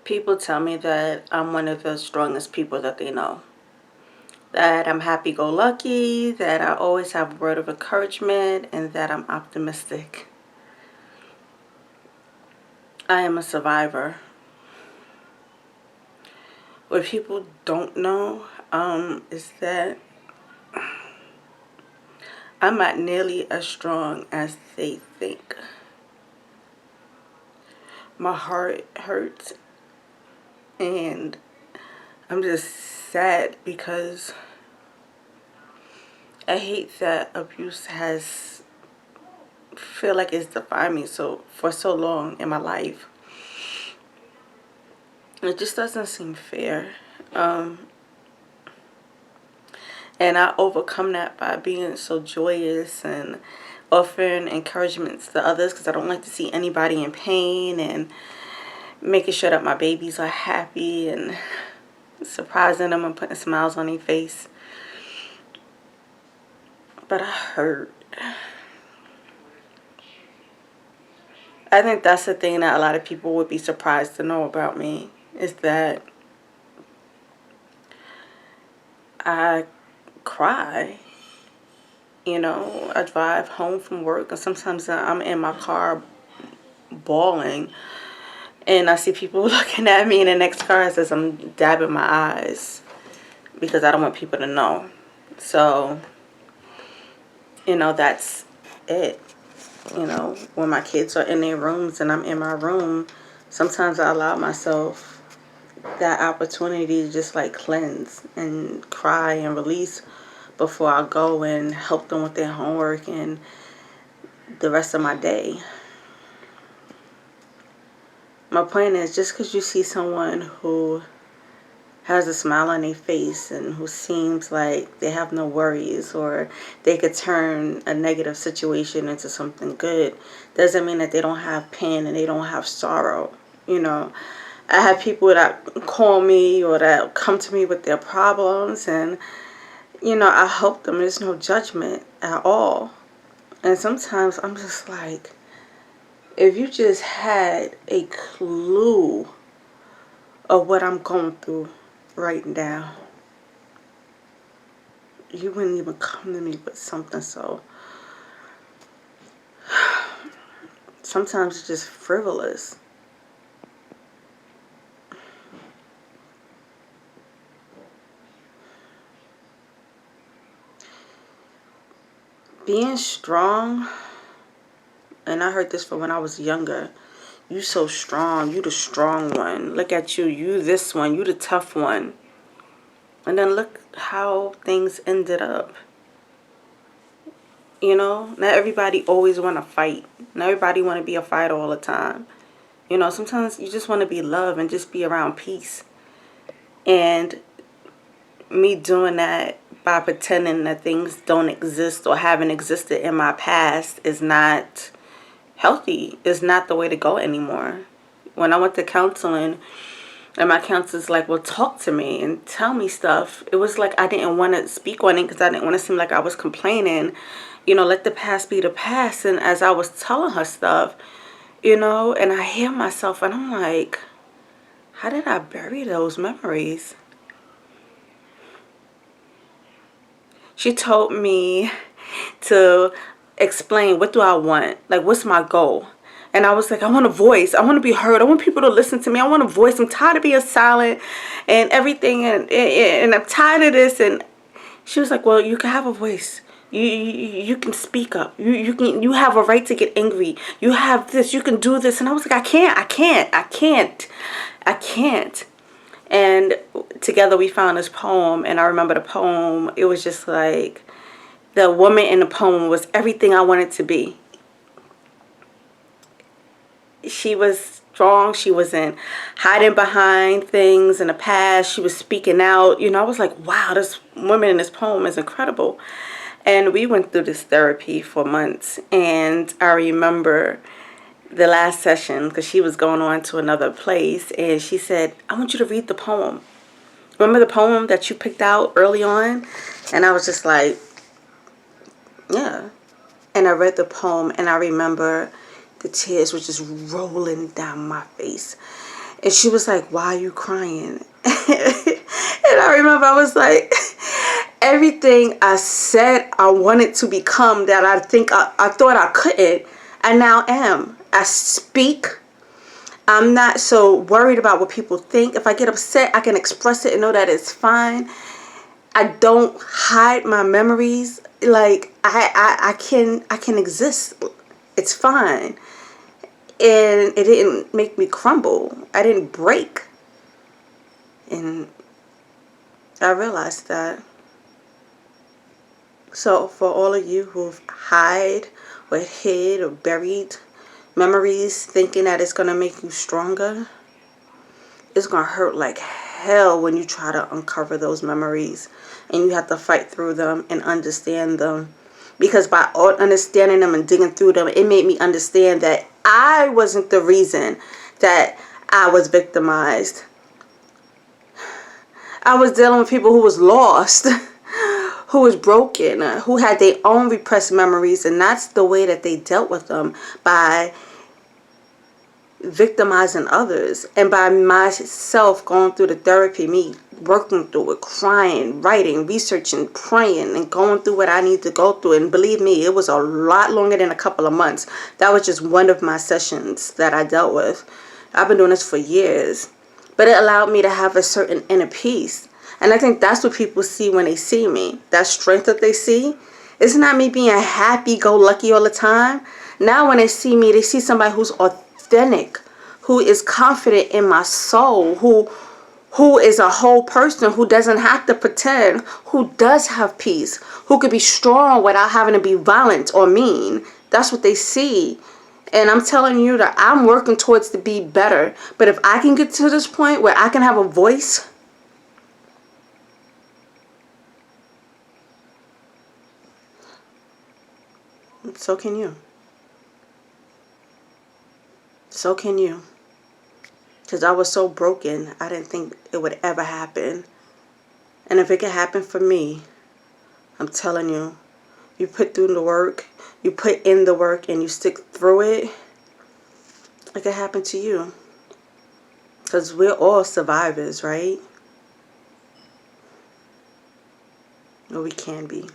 People tell me that I'm one of the strongest people that they know. That I'm happy-go-lucky, that I always have a word of encouragement, and that I'm optimistic. I am a survivor. What people don't know is that I'm not nearly as strong as they think. My heart hurts, and I'm just sad because I hate that abuse has feel like it's defined me for so long in my life. It just doesn't seem fair. And I overcome that by being so joyous and offering encouragements to others because I don't like to see anybody in pain, and making sure that my babies are happy and surprising them and putting smiles on their face. But I hurt. I think that's the thing that a lot of people would be surprised to know about me, is that I cry. I drive home from work and sometimes I'm in my car bawling, and I see people looking at me in the next car as I'm dabbing my eyes because I don't want people to know. So, that's it. When my kids are in their rooms and I'm in my room, sometimes I allow myself that opportunity to just like cleanse and cry and release before I go and help them with their homework and the rest of my day. My point is, just because you see someone who has a smile on their face and who seems like they have no worries, or they could turn a negative situation into something good, doesn't mean that they don't have pain and they don't have sorrow. I have people that call me or that come to me with their problems, and I help them. There's no judgment at all. And sometimes I'm just like, if you just had a clue of what I'm going through right now, you wouldn't even come to me with something so sometimes it's just frivolous. Being strong, and I heard this from when I was younger, you so strong, you the strong one. Look at you, you this one, you the tough one. And then look how things ended up. Not everybody always want to fight. Not everybody want to be a fighter all the time. Sometimes you just want to be loved and just be around peace. And me doing that by pretending that things don't exist or haven't existed in my past is not healthy. It's not the way to go anymore. When I went to counseling, and my counselor's like, well, talk to me and tell me stuff. It was like I didn't want to speak on it because I didn't want to seem like I was complaining. Let the past be the past. And as I was telling her stuff, and I hear myself and I'm like, how did I bury those memories? She told me to explain, what do I want? Like, what's my goal? And I was like, I want a voice. I want to be heard. I want people to listen to me. I want a voice. I'm tired of being silent and everything. And I'm tired of this. And she was like, well, you can have a voice. You can speak up. You have a right to get angry. You have this. You can do this. And I was like, I can't. And together we found this poem. And I remember the poem. It was just like, the woman in the poem was everything I wanted to be. She was strong. She wasn't hiding behind things in the past. She was speaking out. I was like, wow, this woman in this poem is incredible. And we went through this therapy for months. And I remember the last session, because she was going on to another place, and she said, I want you to read the poem. Remember the poem that you picked out early on? And I was just like, yeah. And I read the poem, and I remember the tears were just rolling down my face. And she was like, why are you crying? And I remember I was like, everything I said I wanted to become that I thought I couldn't, I now am. I speak. I'm not so worried about what people think. If I get upset, I can express it and know that it's fine. I don't hide my memories. Like I can exist. It's fine. And it didn't make me crumble. I didn't break. And I realized that. So for all of you who've hide or hid or buried memories thinking that it's going to make you stronger, it's going to hurt like hell when you try to uncover those memories and you have to fight through them and understand them. Because by understanding them and digging through them, it made me understand that I wasn't the reason that I was victimized. I was dealing with people who was lost, who was broken, who had their own repressed memories, and that's the way that they dealt with them, by victimizing others. And by myself going through the therapy, me working through it, crying, writing, researching, praying, and going through what I need to go through. And believe me, it was a lot longer than a couple of months. That was just one of my sessions that I dealt with. I've been doing this for years. But it allowed me to have a certain inner peace. And I think that's what people see when they see me. That strength that they see. It's not me being happy-go-lucky all the time. Now when they see me, they see somebody who's authentic, who is confident in my soul, who is a whole person, who doesn't have to pretend, who does have peace, who could be strong without having to be violent or mean. That's what they see. And I'm telling you that I'm working towards to be better. But if I can get to this point where I can have a voice, so can you. So can you. Because I was so broken, I didn't think it would ever happen. And if it can happen for me, I'm telling you, you put through the work, you put in the work, and you stick through it, it can happen to you. Because we're all survivors, right? Or we can be.